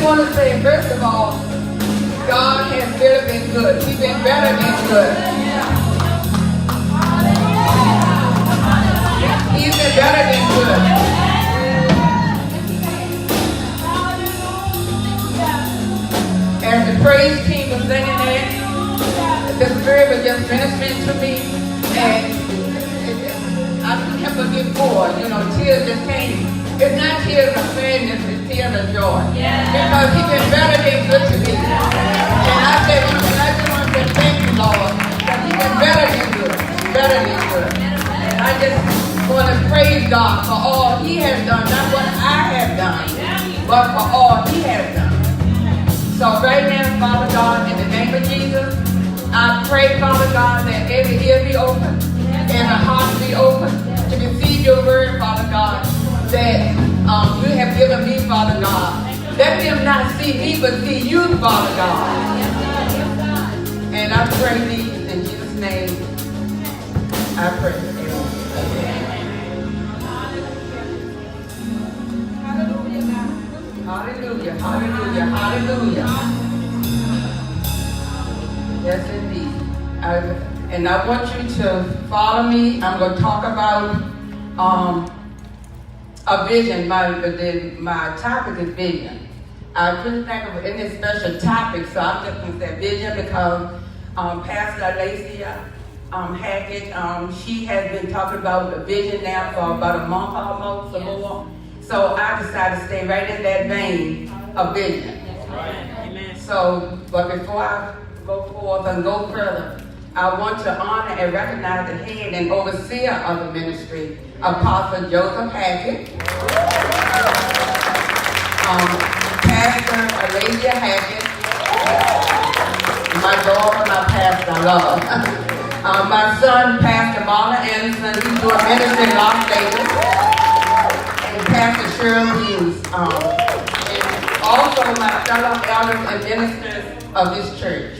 just want to say, first of all, God has really been good. He's been better than good. He's been better than good. As the praise team was singing there, the Spirit was just ministering to me, and I couldn't forget more. You know, tears just came. It's not tears of sadness, it's tears of joy. Because He's been better than good to me. And I said, you know, and I just want to say thank you, Lord, that He's been better than good. Better than good. And I just want to praise God for all He has done, not what I have done, but for all He has done. So right now, Father God, in the name of Jesus, I pray, Father God, that every ear be open, every heart be open to receive your word, Father God, that you have given me, Father God. Let them not see me, but see you, Father God. And I pray these in Jesus' name. I pray. Hallelujah, hallelujah, hallelujah. Yes, indeed. And I want you to follow me. I'm going to talk about a vision. My topic is vision. I couldn't think of any special topic, so I'm just going to say vision because Pastor Lacey Hackett, she has been talking about the vision now for about a month almost or more. So I decided to stay right in that vein of vision. Amen. So, but before I go forth and go further, I want to honor and recognize the head and overseer of the ministry, Apostle Joseph Hackett, Pastor Alicia Hackett, my daughter, my pastor, I love her. My son, Pastor Marlon Anderson, he's doing ministry in Las Vegas. Pastor Sharon, and also my fellow elders and ministers of this church.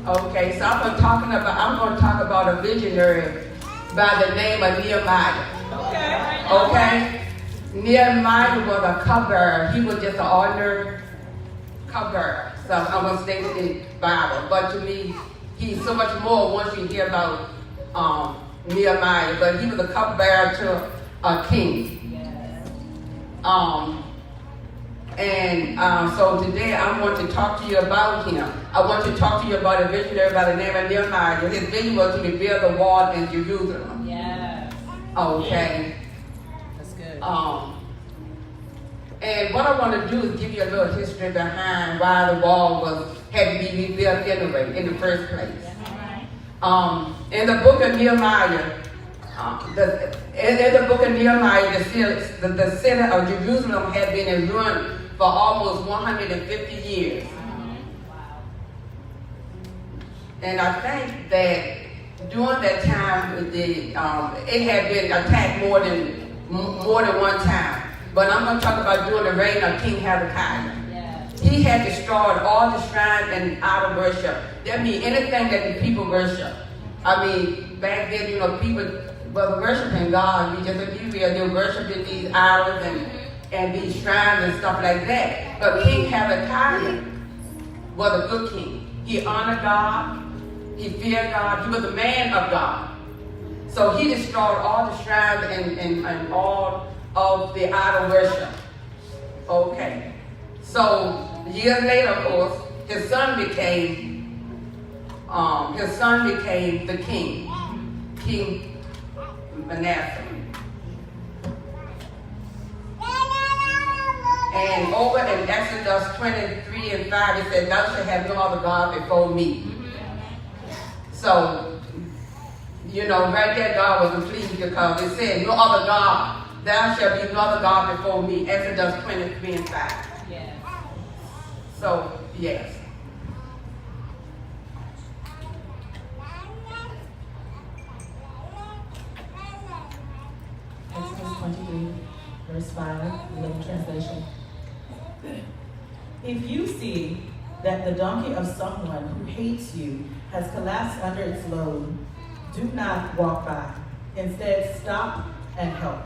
Okay, so I'm going to talk about a visionary by the name of Nehemiah. Okay? Nehemiah was a cupbearer. He was just an ordinary cupbearer. So I'm going to stay with the Bible. But to me, he's so much more once you hear about Nehemiah, but he was a cupbearer to a king. So today I want to talk to you about him. I want to talk to you about a visionary by the name of Nehemiah. His vision was to rebuild the wall in Jerusalem. Yes. Okay. That's good. And what I want to do is give you a little history behind why the wall had to be rebuilt anyway in the first place. In the book of Nehemiah, the city of Jerusalem had been in ruin for almost 150 years. And I think that during that time, it had been attacked more than one time. But I'm going to talk about during the reign of King Hezekiah. He had destroyed all the shrines and idol worship. That means anything that the people worship. I mean, back then, you know, people were worshiping God. They were worshiping these idols and these shrines and stuff like that. But King Hezekiah was a good king. He honored God. He feared God. He was a man of God. So he destroyed all the shrines and all of the idol worship. Okay. So years later, of course, his son became the king, King Manasseh. And over in Exodus 23 and 5, it said, "Thou shalt have no other God before me." So, you know, right there, God wasn't pleased because it said, "No other God. Thou shalt be no other God before me." Exodus 23 and 5. Yes. So, yes. Exodus 23, verse 5, the Living Translation. If you see that the donkey of someone who hates you has collapsed under its load, do not walk by. Instead, stop and help.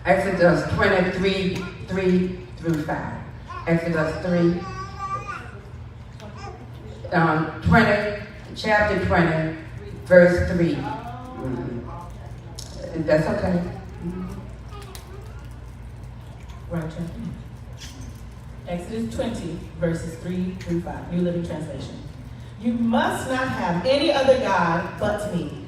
Exodus 23, 3 through 5. Exodus chapter 20, verse 3. That's okay. Right, chapter. Exodus 20, verses 3 through 5. New Living Translation. You must not have any other God but me.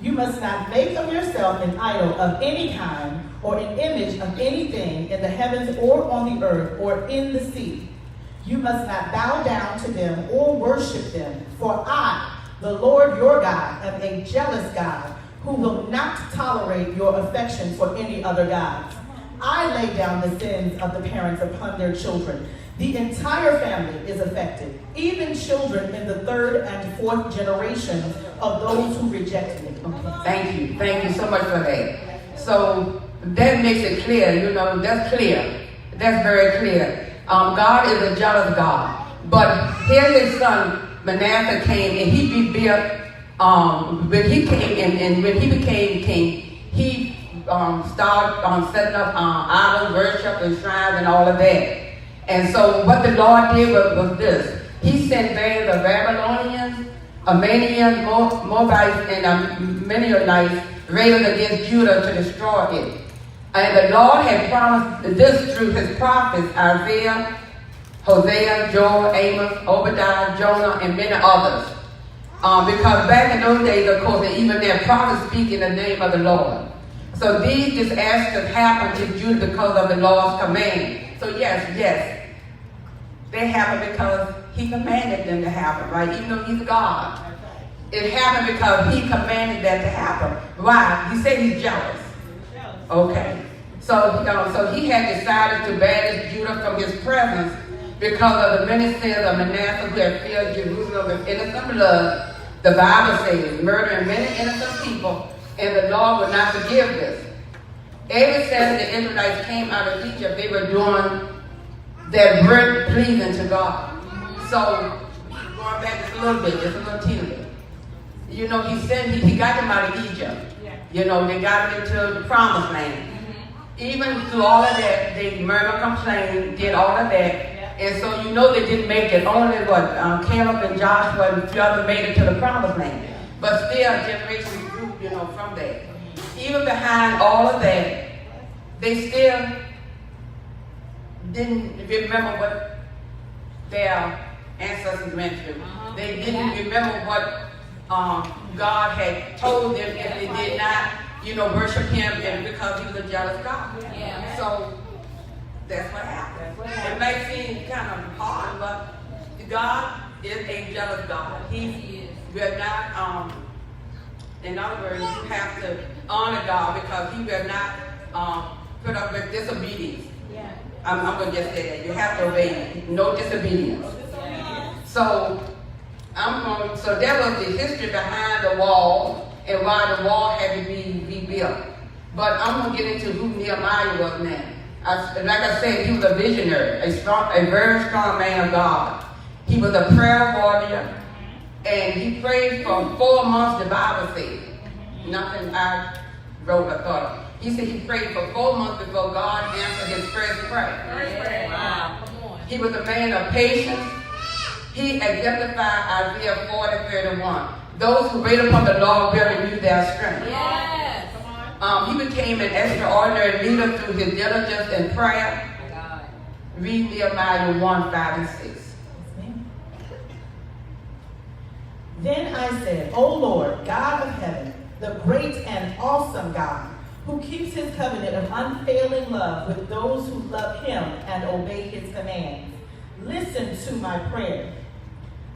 You must not make of yourself an idol of any kind or an image of anything in the heavens or on the earth or in the sea. You must not bow down to them or worship them, for I, the Lord your God, am a jealous God who will not tolerate your affection for any other gods. I lay down the sins of the parents upon their children. The entire family is affected, even children in the third and fourth generations of those who reject me. Okay. Thank you so much for that. So that makes it clear, that's clear. That's very clear. God is a jealous God. But here his son Manasseh came and he rebuilt, when he came and when he became king, he started setting up idol worship and shrines and all of that. And so what the Lord did was this. He sent there the Babylonians, Armenians, Moabites, and Mennonites raided against Judah to destroy it. And the Lord had promised this through his prophets, Isaiah, Hosea, Joel, Amos, Obadiah, Jonah, and many others. Because back in those days, of course, even their prophets speak in the name of the Lord. So these disasters happened to Judah because of the Lord's command. So yes, they happened because he commanded them to happen, right? Even though he's God. It happened because he commanded that to happen. Why? He said he's jealous. Okay. So he had decided to banish Judah from his presence because of the many sins of Manasseh who had filled Jerusalem with innocent blood. The Bible says, murdering many innocent people, and the Lord would not forgive this. Every time the Israelites came out of Egypt, they were doing their work pleasing to God. So, going back just a little bit, just a little teeny bit. He said he got them out of Egypt. They got them into the promised land. Even through all of that, they murmured, complained, did all of that. And so they didn't make it. Only Caleb and Joshua and a few others made it to the promised land. But still, generations grew, from that. Even behind all of that, they still didn't remember what their ancestors went through. They didn't remember what God had told them if they did not, worship him, and because he was a jealous God. Yeah. So that's what happened. It may seem kind of hard, but God is a jealous God. He will not, in other words, you have to honor God because he will not put up with disobedience. Yeah. I'm going to just say that. You have to obey him. No disobedience. So that was the history behind the wall and why the wall had to be rebuilt. But I'm going to get into who Nehemiah was now. Like I said, he was a visionary, a very strong man of God. He was a prayer warrior, and he prayed for 4 months, the Bible says. Nothing I wrote or thought of. He said he prayed for 4 months before God answered his first prayer. Wow. He was a man of patience. He exemplified Isaiah 40:31. Those who wait upon the Lord will renew their strength. Yes. He became an extraordinary leader through his diligence in prayer. Read Nehemiah 1:5 and 6. Then I said, O Lord, God of heaven, the great and awesome God, who keeps his covenant of unfailing love with those who love him and obey his commands, listen to my prayer.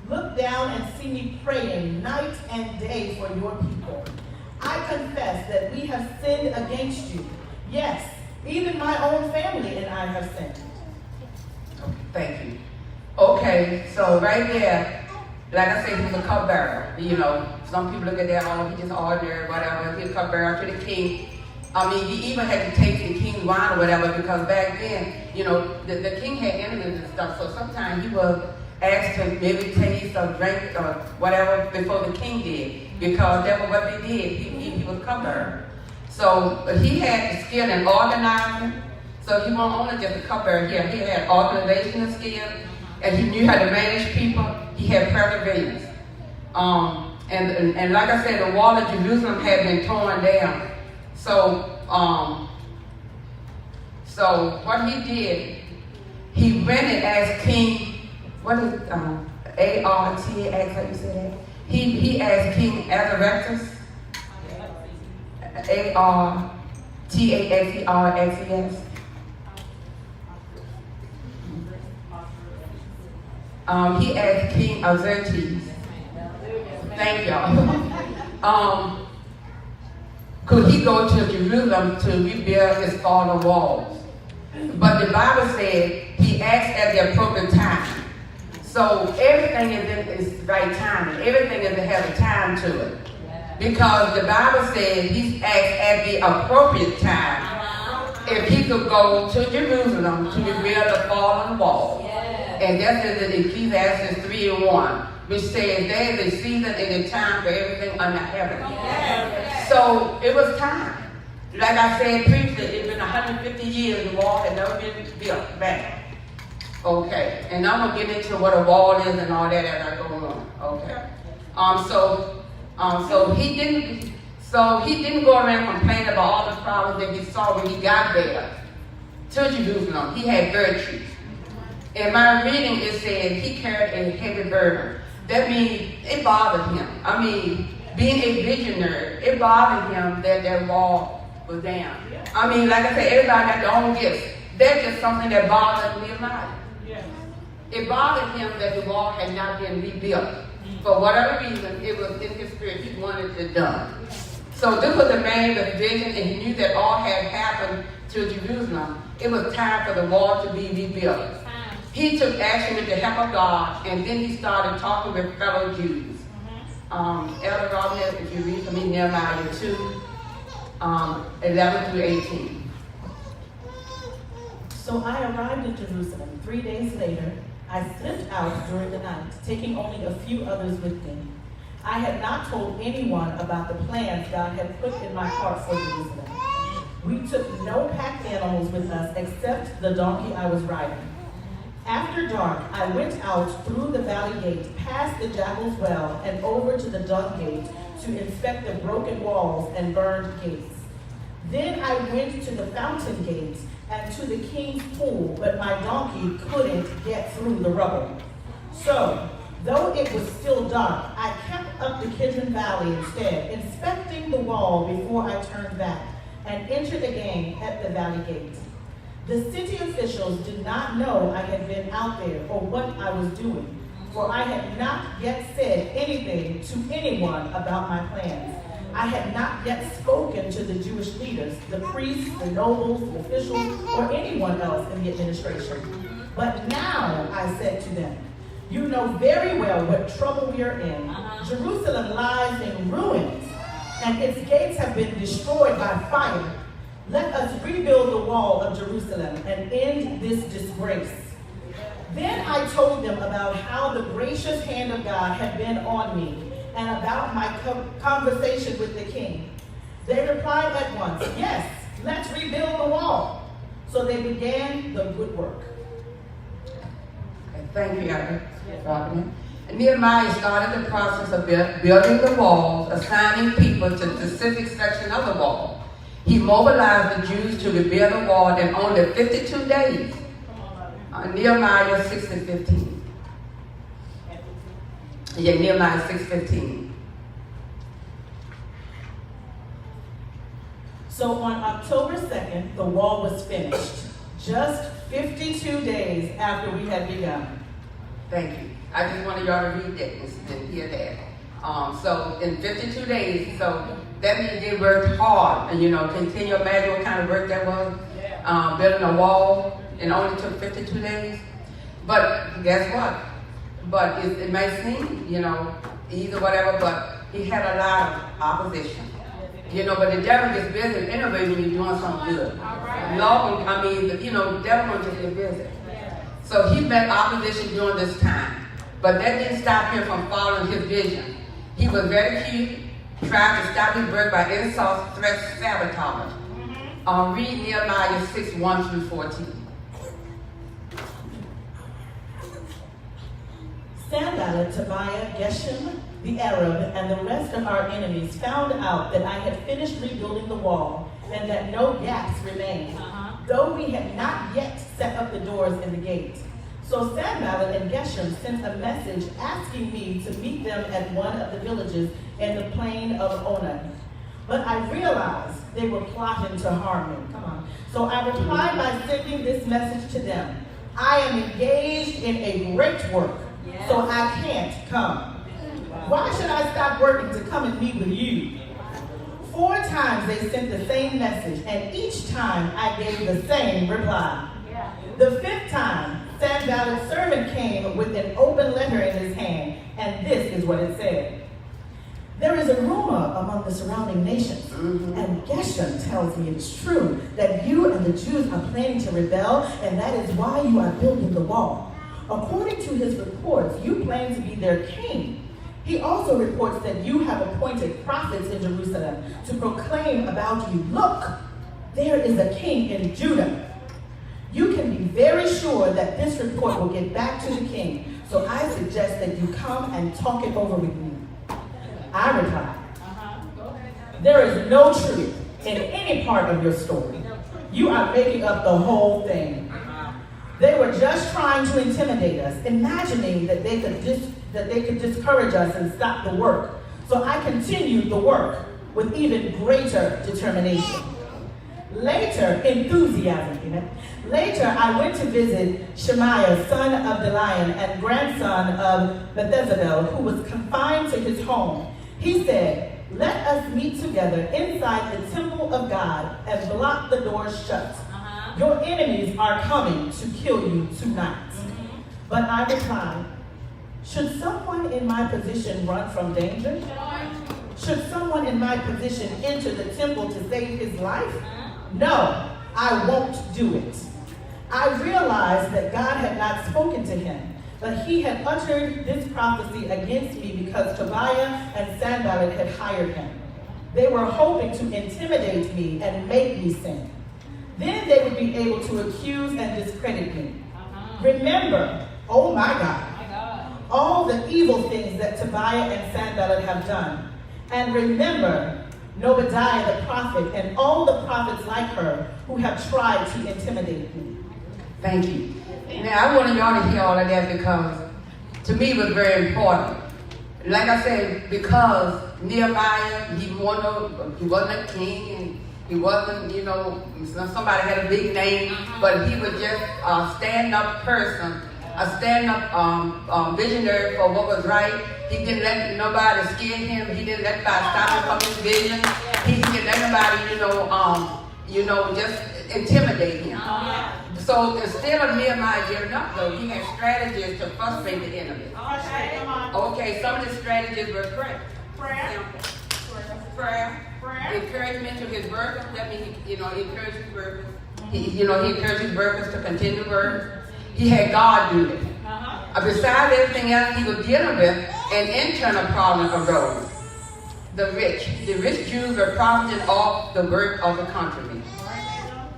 Look down and see me praying night and day for your people. I confess that we have sinned against you. Yes, even my own family and I have sinned. Okay, thank you. Okay, so right there, like I said, he was a cupbearer. Some people look at that, he's just ordinary, whatever. He's a cupbearer to the king. He even had to take the king's wine or whatever because back then, the king had enemies and stuff. So sometimes he was asked to maybe taste or drink or whatever before the king did because that was what they did. He was cupbearer. So but he had skill in organizing. So he wasn't only just a cupbearer here. He had organizational skills, and he knew how to manage people. He had perseverance. And like I said, the wall of Jerusalem had been torn down. So what he did, he rented as king. What is A-R-T-A-X? How you say that? He as King Artaxerxes. A-R-T-A-X-E-R-X-E-S. He asked King Artaxerxes. Thank y'all. Could he go to Jerusalem to rebuild his fallen walls? But the Bible said he asked at the appropriate time. So everything is right timing. Everything has a time to it. Because the Bible said he asked at the appropriate time if he could go to Jerusalem to rebuild the fallen wall. And that's in Ecclesiastes 3:1, which says there is a season and a time for everything under heaven. So it was time. Like I said previously, it's been 150 years, the wall had never been built back. Okay, and I'm gonna get into what a wall is and all that as I go on. Okay. So he didn't go around complaining about all the problems that he saw when he got there to Jerusalem. He had virtues. In my reading, it said he carried a heavy burden. That means it bothered him. I mean, being a visionary, it bothered him that wall was down. I mean, like I said, everybody got their own gifts. That's just something that bothered Nehemiah. It bothered him that the wall had not been rebuilt. For whatever reason, it was in his spirit. He wanted it done. So this was a man with vision, and he knew that all had happened to Jerusalem. It was time for the wall to be rebuilt. He took action with the help of God, and then he started talking with fellow Jews. Elder Robin, if you read for me, Nehemiah 2, 11 through 18. So I arrived in Jerusalem 3 days later. I slipped out during the night, taking only a few others with me. I had not told anyone about the plans God had put in my heart for Jerusalem. We took no packed animals with us except the donkey I was riding. After dark, I went out through the valley gate, past the jackal's well, and over to the dung gate to inspect the broken walls and burned gates. Then I went to the fountain gate and to the king's pool, but my donkey couldn't get through the rubble. So, though it was still dark, I kept up the Kidron Valley instead, inspecting the wall before I turned back and entered again at the valley gate. The city officials did not know I had been out there or what I was doing, for I had not yet said anything to anyone about my plans. I had not yet spoken to the Jewish leaders, the priests, the nobles, the officials, or anyone else in the administration. But now I said to them, you know very well what trouble we are in. Jerusalem lies in ruins, and its gates have been destroyed by fire. Let us rebuild the wall of Jerusalem and end this disgrace. Then I told them about how the gracious hand of God had been on me and about my conversation with the king. They replied at once, yes, let's rebuild the wall. So they began the good work. Okay, thank you, Robin. Nehemiah started the process of building the walls, assigning people to specific sections of the wall. He mobilized the Jews to rebuild the wall in only 52 days. Nehemiah 6:15. Yeah, Nehemiah 6:15. So on October 2nd, the wall was finished, just 52 days after we had begun. Thank you. I just wanted y'all to read that and hear that. So in 52 days, so that means they worked hard. And can you imagine what kind of work that was? Building a wall, and only took 52 days. But guess what? But it may seem, either whatever, but he had a lot of opposition. But the devil gets busy anyway when you're doing something good. The devil wants to get busy. So he met opposition during this time. But that didn't stop him from following his vision. He was very cute. tried to stop his work by insult, threats, sabotage. Read Nehemiah 6, 1 through 14. Sanballat, Tobiah, Geshem, the Arab, and the rest of our enemies found out that I had finished rebuilding the wall and that no gaps remained, though we had not yet set up the doors and the gate. So Sanballat and Geshem sent a message asking me to meet them at one of the villages in the plain of Onan. But I realized they were plotting to harm me. So I replied by sending this message to them. I am engaged in a great work, so I can't come. Why should I stop working to come and meet with you? 4 times they sent the same message, and each time I gave the same reply. The 5th time, Sanballat's servant came with an open letter in his hand, and this is what it said. There is a rumor among the surrounding nations, and Geshem tells me it's true that you and the Jews are planning to rebel, and that is why you are building the wall. According to his reports, you plan to be their king. He also reports that you have appointed prophets in Jerusalem to proclaim about you, look, there is a king in Judah. You can be very sure that this report will get back to the king, so I suggest that you come and talk it over with me. I replied, there is no truth in any part of your story. You are making up the whole thing. They were just trying to intimidate us, imagining that they could discourage us and stop the work. So I continued the work with even greater determination. Later, I went to visit Shemaiah, son of Delion and grandson of Methezabel, who was confined to his home. He said, let us meet together inside the temple of God and block the doors shut. Your enemies are coming to kill you tonight. But I replied, should someone in my position run from danger? Should someone in my position enter the temple to save his life? No, I won't do it. I realized that God had not spoken to him, but he had uttered this prophecy against me because Tobiah and Sanballat had hired him. They were hoping to intimidate me and make me sin. Then they would be able to accuse and discredit me. Remember, oh my God, all the evil things that Tobiah and Sanballat have done. And remember Nobidiah the prophet and all the prophets like her who have tried to intimidate me. Thank you. Now, I wanted y'all to hear all of that because to me it was very important. Like I said, because Nehemiah, he wasn't a king, and he wasn't, somebody had a big name, but he was just a stand-up person, a stand-up visionary for what was right. He didn't let nobody scare him. He didn't let anybody stop him from his vision. He didn't let anybody, just intimidate him. So instead of Nehemiah giving up, though, he had strategies to frustrate the enemy. Okay, some of the strategies were prayer. Encouragement to his workers. That means he encouraged his workers. He encouraged his workers to continue work. He had God do it. Besides everything else he was dealing with, an internal problem arose. The rich Jews were profiting off the work of the countrymen.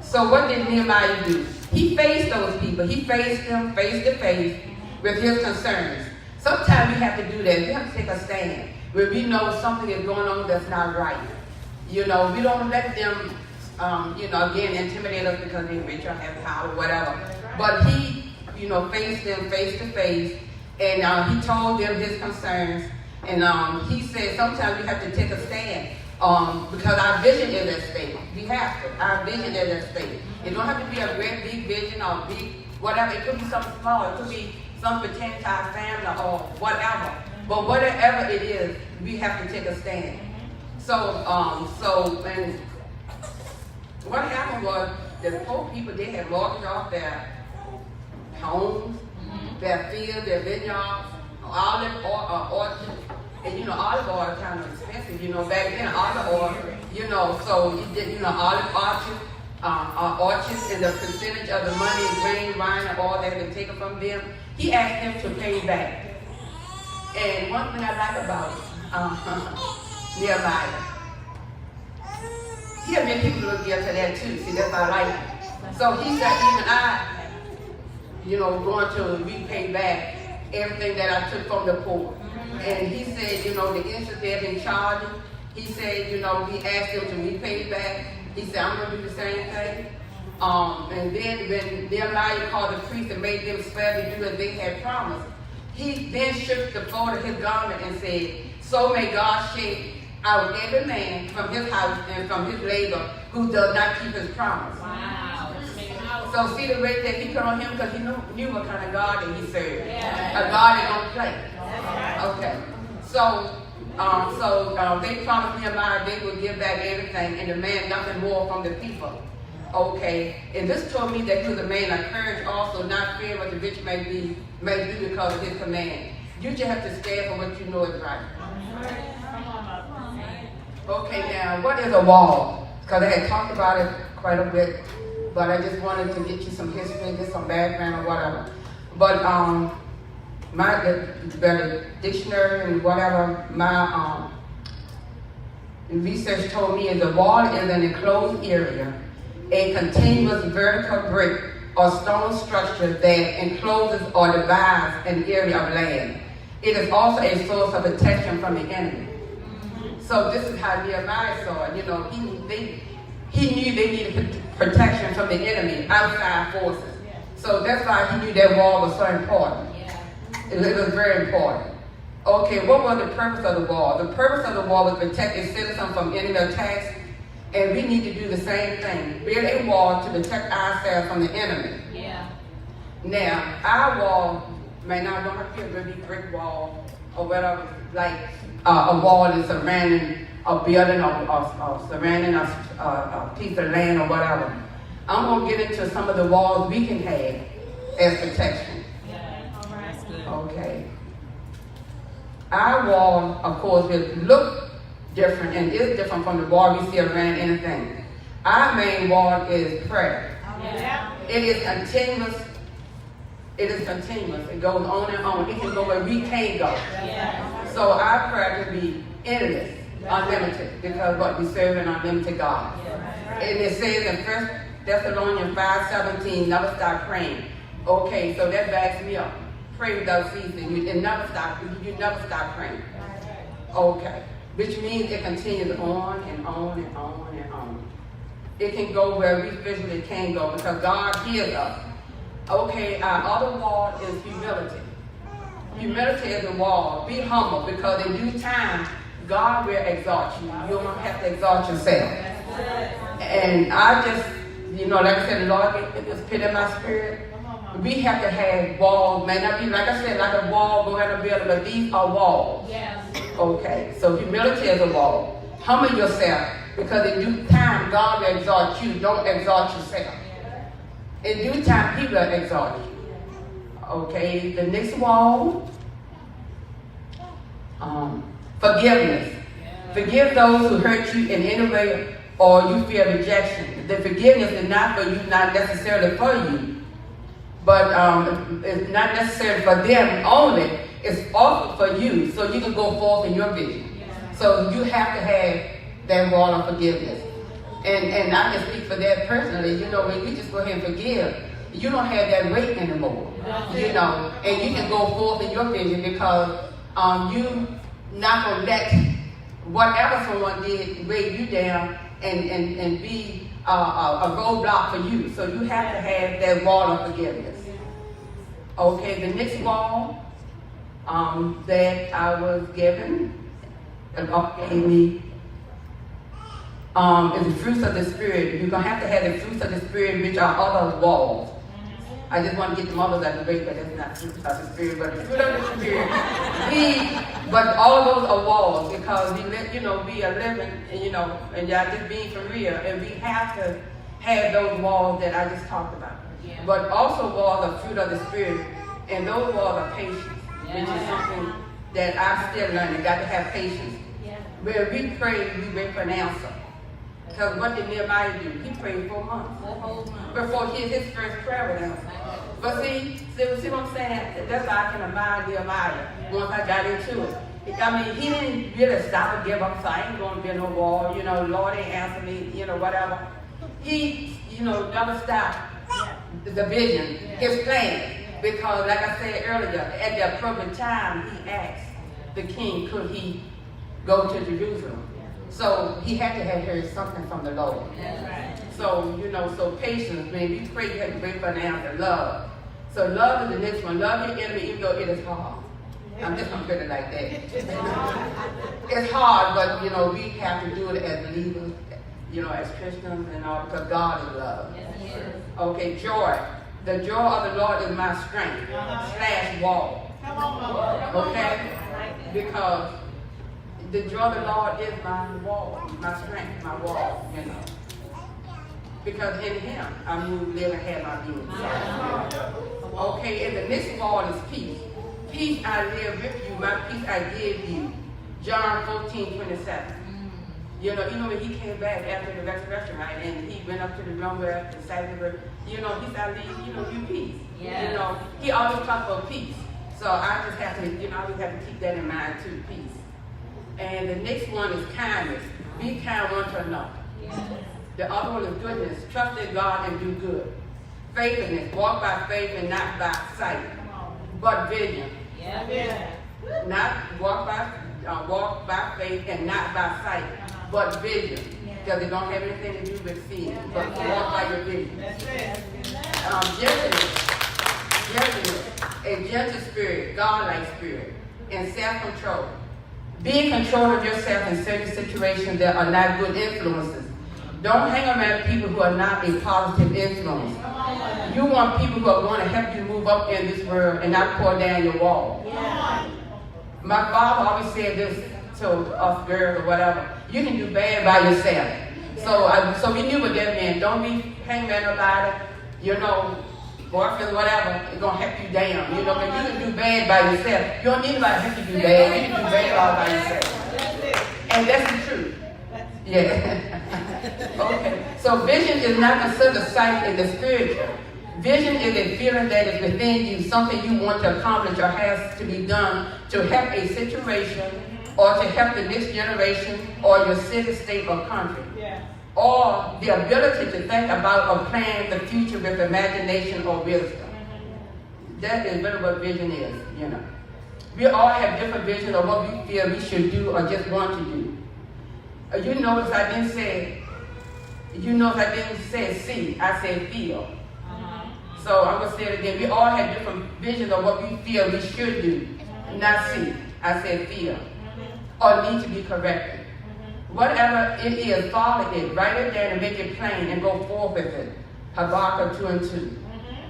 So what did Nehemiah do? He faced those people. He faced them face to face with his concerns. Sometimes we have to do that. We have to take a stand when we know something is going on that's not right. We don't let them, again, intimidate us because they're rich or have power, whatever. But he, faced them face to face, and he told them his concerns. And he said sometimes we have to take a stand because our vision is at stake. We have to. Our vision is at stake. It don't have to be a great big vision or big whatever. It could be something small. It could be something pertaining to our family or whatever. But whatever it is, we have to take a stand. So and what happened was the poor people, they had mortgaged off their homes, their fields, their vineyards, olive orchards. And olive oil is kind of expensive, back then olive oil, so you did, olive orchards and the percentage of the money, grain, wine, and all that had been taken from them, he asked them to pay back. And one thing I like about Nehemiah. He had many people look into that too. See, that's I like it. So he said, even I, going to repay back everything that I took from the poor. And he said, the interest they've been charging, he said, he asked them to repay back. He said, I'm going to do the same thing. And then when Nehemiah called the priest and made them swear to do as they had promised, he then shook the fold of his garment and said, so may God shake out every man from his house and from his labor who does not keep his promise. Wow. So see the rate that he put on him, because he knew what kind of God that he served. Yeah. A God that don't play. Okay. So they promised Nehemiah they would give back everything and demand nothing more from the people. Okay. And this told me that he was a man of courage, also not fearing what the rich may do because of his command. You just have to stand for what you know is right. Okay, now what is a wall? Because I had talked about it quite a bit, but I just wanted to get you some history, get some background or whatever. But the dictionary and whatever, my research told me is a wall is an enclosed area, a continuous vertical brick or stone structure that encloses or divides an area of land. It is also a source of protection from the enemy. So this is how Nehemiah saw it. He knew they needed protection from the enemy, outside forces. So that's why he knew that wall was so important. It was very important. Okay, what was the purpose of the wall? The purpose of the wall was to protect its citizens from enemy attacks, and we need to do the same thing. Build a wall to protect ourselves from the enemy. Yeah. Now, our wall may not don't have to be a big brick wall or whatever, like a wall is surrounding a building or surrounding a piece of land or whatever. I'm going to get into some of the walls we can have as protection. Yeah. All right. That's good. Okay. Our wall, of course, will look different and is different from the wall we see around anything. Our main wall is prayer. Yeah. It is continuous. It goes on and on. It can go where we can't go. Yeah. So our prayer can be endless, unlimited, because what we serve an unlimited God. Yeah. And it says in 1 Thessalonians 5:17, never stop praying. Okay, so that backs me up. Pray without ceasing. You never stop praying. Okay. Which means it continues on and on and on and on. It can go where we physically can't go because God hears us. Okay, our other wall is humility. Humility is a wall. Be humble because in due time, God will exalt you. You don't have to exalt yourself. And I just, like I said, the Lord just put in my spirit. We have to have walls. May not be, like I said, like a wall going in a building, but these are walls. Yes. Okay, so humility is a wall. Humble yourself because in due time, God will exalt you. Don't exalt yourself. In due time, He will exalt you. Okay, the next wall, forgiveness. Forgive those who hurt you in any way or you fear rejection. The forgiveness is not for you, not necessarily for you, but it's not necessarily for them only. It's also for you, so you can go forth in your vision. So you have to have that wall of forgiveness. And I can speak for that personally. When you just go ahead and forgive, you don't have that weight anymore. And you can go forth in your vision because you not going to let whatever someone did weigh you down and be a roadblock for you. So you have to have that wall of forgiveness. Okay, the next wall that I was given, that God gave me, is the fruits of the Spirit. You're going to have to have the fruits of the Spirit, which are other walls. I just want to get the mothers out of the way, but that's not fruits of the Spirit, but the fruit of the Spirit. But all those are walls because we are living, and y'all just being for real, and we have to have those walls that I just talked about. Yeah. But also walls are fruit of the Spirit, and those walls are patience, which is something that I'm still learning. Got to have patience. Yeah. Where we pray, we wait for an answer. Because what did Nehemiah do? He prayed for months before his first prayer was answered. But see what I'm saying? That's how I can admire Nehemiah once I got into it. I mean, he didn't really stop and give up, so I ain't going to build no wall, you know, Lord ain't answer me, you know, whatever. He, you know, never stopped the vision, his plan, because like I said earlier, at the appropriate time, he asked the king, could he go to Jerusalem? So he had to have heard something from the Lord. So, you know, so patience, man, we pray you have to wait for an answer. Love. So love is the next one. Love your enemy even though it is hard. I'm just going to put it like that. It's hard, but, you know, we have to do it as believers, you know, as Christians and all, because God is love. Okay, joy. The joy of the Lord is my strength. / wall. Okay? Because the joy of the Lord is my wall, my strength, my wall, you know. Because in him I move, live, and have my being. Okay, and the next wall is peace. Peace I live with you, my peace I give you. John 14:27. You know, even when he came back after the resurrection, right, and he went up to the room where the disciples were, you know, he said, I leave, you know, you peace. You know, he always talked about peace. So I just have to, you know, I always have to keep that in mind too, peace. And the next one is kindness. Be kind one to another. The other one is goodness. Trust in God and do good. Faithfulness. Walk by faith and not by sight. But vision. Not walk by faith and not by sight. But vision. Because it don't have anything to do with seeing. But walk by your vision. Gentleness. A gentle spirit. God-like spirit. And self-control. Be in control of yourself in certain situations that are not good influences. Don't hang around people who are not a positive influence. You want people who are going to help you move up in this world and not pour down your wall. My father always said this to us girls or whatever. You can do bad by yourself. So we knew what that meant. Don't be hanging around nobody, you know, boyfriend, whatever, it's going to help you down. You know, because you can do bad by yourself. You don't need anybody to help you do bad. You can do bad all by yourself. And that's the truth. Okay. So vision is not considered sight in the spiritual. Vision is a feeling that is within you, something you want to accomplish or has to be done to help a situation or to help the next generation or your city, state, or country. Or the ability to think about or plan the future with imagination or wisdom. That is really what vision is, you know. We all have different visions of what we feel we should do or just want to do. You notice I didn't say see, I said feel. So I'm going to say it again. We all have different visions of what we feel we should do, not see, I said feel, or need to be corrected. Whatever it is, follow it, write it down and make it plain and go forth with it. Habakkuk 2:2.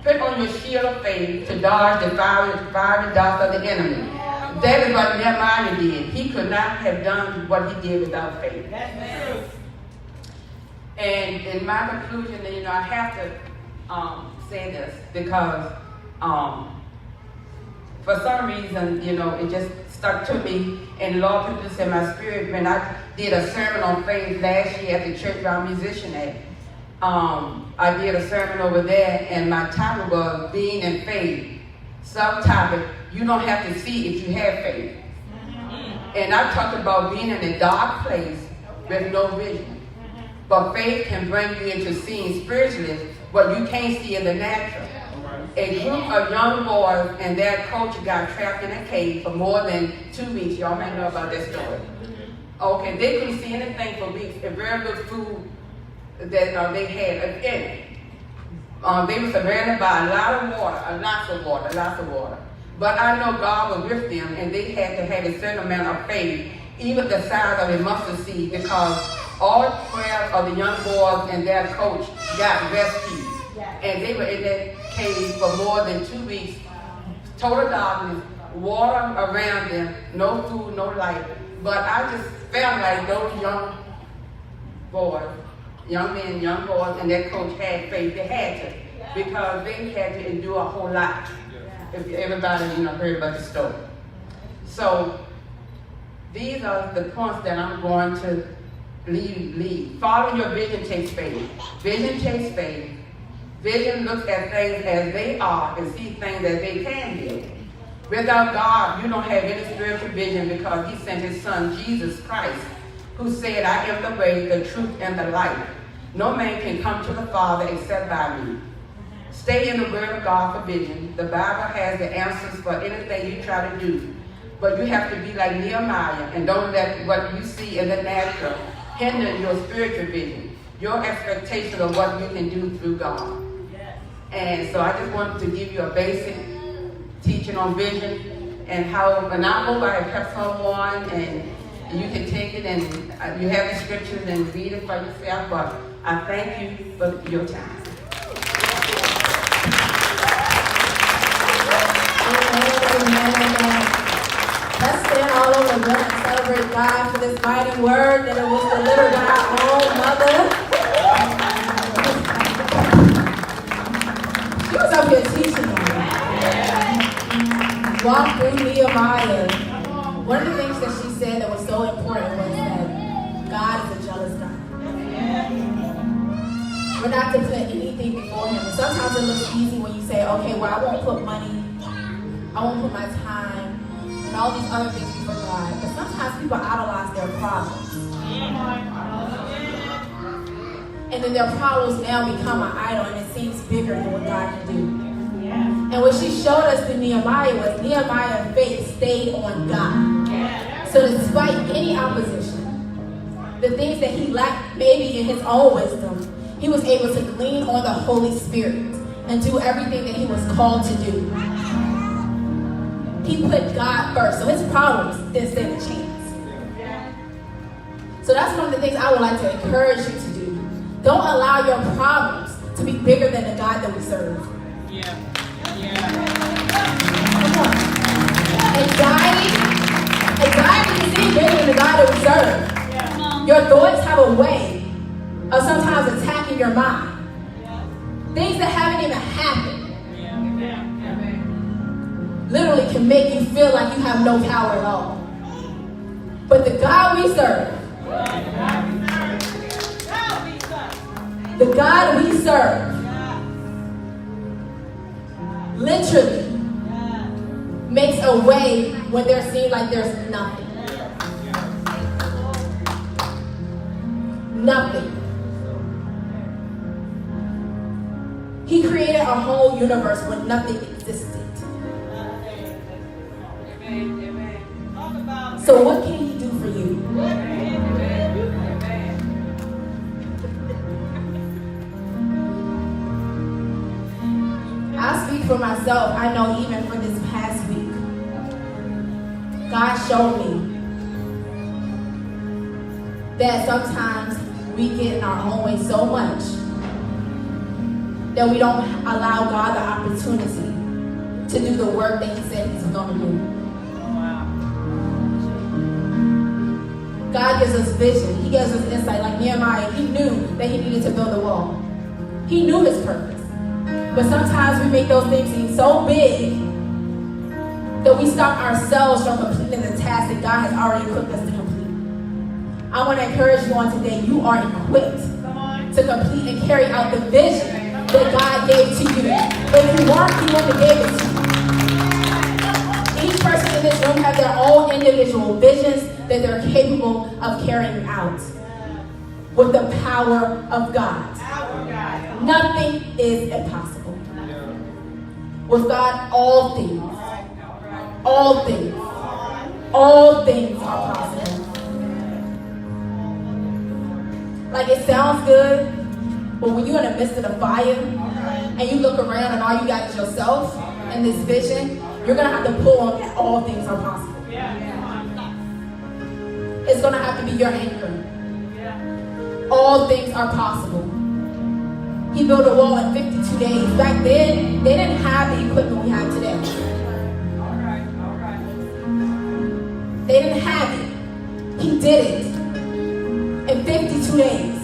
Put on your shield of faith to dodge the fiery darts of the enemy. That is what Nehemiah did. He could not have done what he did without faith. That's true. And in my conclusion, you know, I have to say this because for some reason, you know, it just stuck to me, and the Lord put this in my spirit when I did a sermon on faith last year at the church where I'm a musician at. I did a sermon over there, and my title was Being in Faith. Subtopic, you don't have to see if you have faith. And I talked about being in a dark place with no vision. But faith can bring you into seeing spiritually what you can't see in the natural. A group of young boys and their coach got trapped in a cave for more than 2 weeks. Y'all may know about that story. Okay, they couldn't see anything for weeks. A very good food that they had in it. They were surrounded by lots of water. But I know God was with them, and they had to have a certain amount of faith, even the size of a mustard seed, because all 12 of the young boys and their coach got rescued. And they were in that cave for more than 2 weeks. Total darkness, water around them, no food, no light. But I just felt like those young boys, young men, young boys, and their coach had faith. They had to, because they had to endure a whole lot. If everybody, you know, heard about the story. So these are the points that I'm going to leave. Following your vision takes faith. Vision takes faith. Vision looks at things as they are and sees things as they can be. Without God, you don't have any spiritual vision because he sent his son, Jesus Christ, who said, I am the way, the truth, and the life. No man can come to the Father except by me. Stay in the word of God for vision. The Bible has the answers for anything you try to do. But you have to be like Nehemiah and don't let what you see in the natural hinder your spiritual vision, your expectation of what you can do through God. And so I just wanted to give you a basic teaching on vision and how, and I hope I have helped someone and you can take it and you have the scriptures and read it for yourself, but I thank you for your time. Let's stand all over the room and celebrate God for this mighty word that it was delivered by our own mother. She was up here teaching us. Walk through Nehemiah. One of the things that she said that was so important was that God is a jealous God. We're not to put anything before him. And sometimes it looks easy when you say, okay, well, I won't put money, I won't put my time, and all these other things before God. But sometimes people idolize their problems. And then their problems now become an idol, and it seems bigger than what God can do. And what she showed us through Nehemiah was Nehemiah's faith stayed on God. So despite any opposition, the things that he lacked maybe in his own wisdom, he was able to lean on the Holy Spirit and do everything that he was called to do. He put God first, so his problems didn't stand a chance. So that's one of the things I would like to encourage you to do. Don't allow your problems to be bigger than the God that we serve. Come on. Anxiety is bigger than the God that we serve. Your thoughts have a way of sometimes attacking your mind. Things that haven't even happened literally can make you feel like you have no power at all. But the God we serve, literally makes a way when there seems like there's nothing. Nothing. He created a whole universe when nothing existed. So what can he do for you? I speak for myself. I know even for this past week, God showed me that sometimes we get in our own way so much that we don't allow God the opportunity to do the work that he said he's going to do. God gives us vision. He gives us insight. Like Nehemiah, he knew that he needed to build a wall. He knew his purpose. But sometimes we make those things seem so big that we stop ourselves from completing the task that God has already equipped us to complete. I want to encourage you on today. You are equipped to complete and carry out the vision that God gave to you. If you weren't, he wouldn't have gave it to you. Each person in this room has their own individual visions that they're capable of carrying out with the power of God. Nothing is impossible. With God, all things are possible. Like it sounds good, but when you're in the midst of the fire and you look around and all you got is yourself and this vision, you're going to have to pull on that all things are possible. It's going to have to be your anchor. All things are possible. He built a wall in 52 days. Back then, they didn't have the equipment we have today. They didn't have it. He did it in 52 days.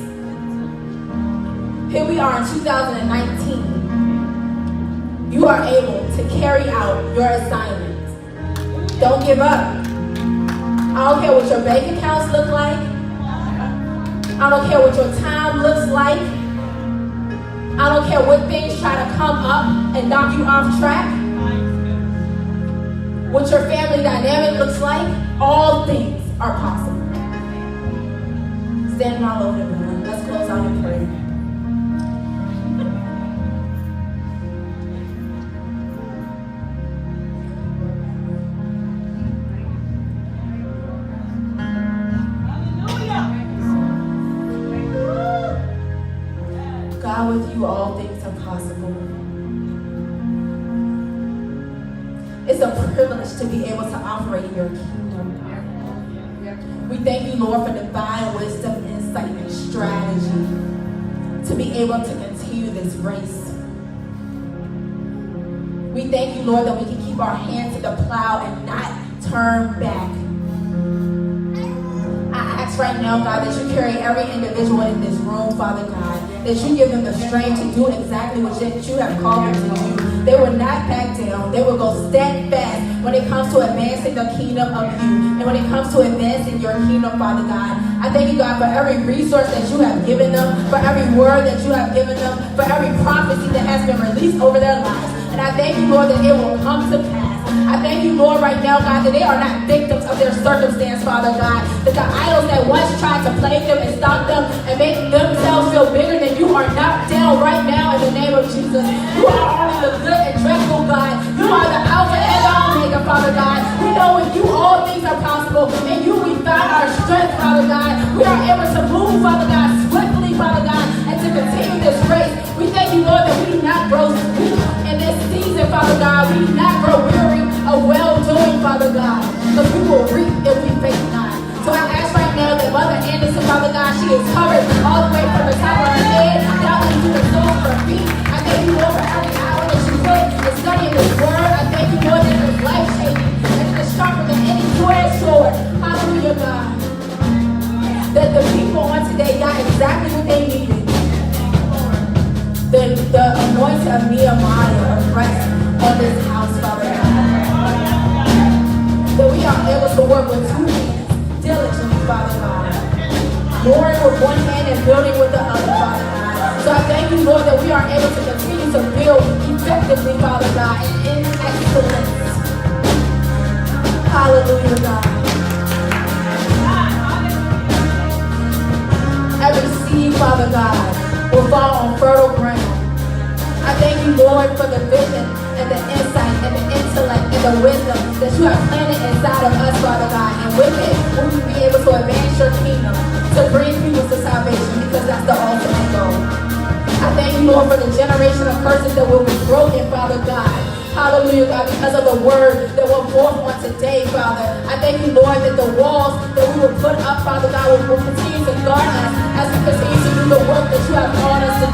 Here we are in 2019. You are able to carry out your assignment. Don't give up. I don't care what your bank accounts look like. I don't care what your time looks like. I don't care what things try to come up and knock you off track. what your family dynamic looks like, all things are possible. Stand all over the room. Let's close out in prayer. God, with you all things are possible. It's a privilege to be able to operate in your kingdom. We thank you, Lord, for divine wisdom, insight, and strategy to be able to continue this race. We thank you, Lord, that we can keep our hands to the plow and not turn back. I ask right now, God, that you carry every individual in this room, Father God, that you give them the strength to do exactly what you have called them to do. They will not back down. They will go steadfast when it comes to advancing the kingdom of you and when it comes to advancing your kingdom, Father God. I thank you, God, for every resource that you have given them, for every word that you have given them, for every prophecy that has been released over their lives. And I thank you, Lord, that it will come to pass. I thank you, Lord, right now, God, that they are not victims of their circumstance, Father God. That the idols that once tried to plague them and stop them and make themselves feel bigger than you are knocked down right now in the name of Jesus. You are only the good and dreadful God. You are the Alpha and the Omega, Father God. We know with you all things are possible. In you we find our strength, Father God. We are able to move, Father God, swiftly, Father God, and to continue this race. We thank you, Lord, that we do not grow weak in this season, Father God. We do not grow weary of well-doing, Father God, because we will reap if we faint not. So I ask right now that Mother Anderson, Father God, she is covered all the way from the top of her head down into the soles of her feet. I thank you, Lord, for every hour that she put in studying this word. I thank you, Lord, that it is life-changing and it is sharper than any two-edged sword. Hallelujah, God. That the people on today got exactly what they needed. The anointing of Nehemiah rest on this house, Father God. That we are able to work with two hands diligently, Father God. Warring with one hand and building with the other, Father God. So I thank you, Lord, that we are able to continue to build effectively, Father God, and in excellence. Hallelujah, God. Every seed, Father God, will fall on fertile ground. I thank you, Lord, for the vision and the insight and the intellect and the wisdom that you have planted inside of us, Father God. And with it, we will be able to advance your kingdom, to bring people to salvation, because that's the ultimate goal. I thank you, Lord, for the generation of curses that will be broken, Father God. Hallelujah, God, because of the word that will forth on today, Father. I thank you, Lord, that the walls that we will put up, Father God, will continue to guard us as we continue to do the work that you have called us to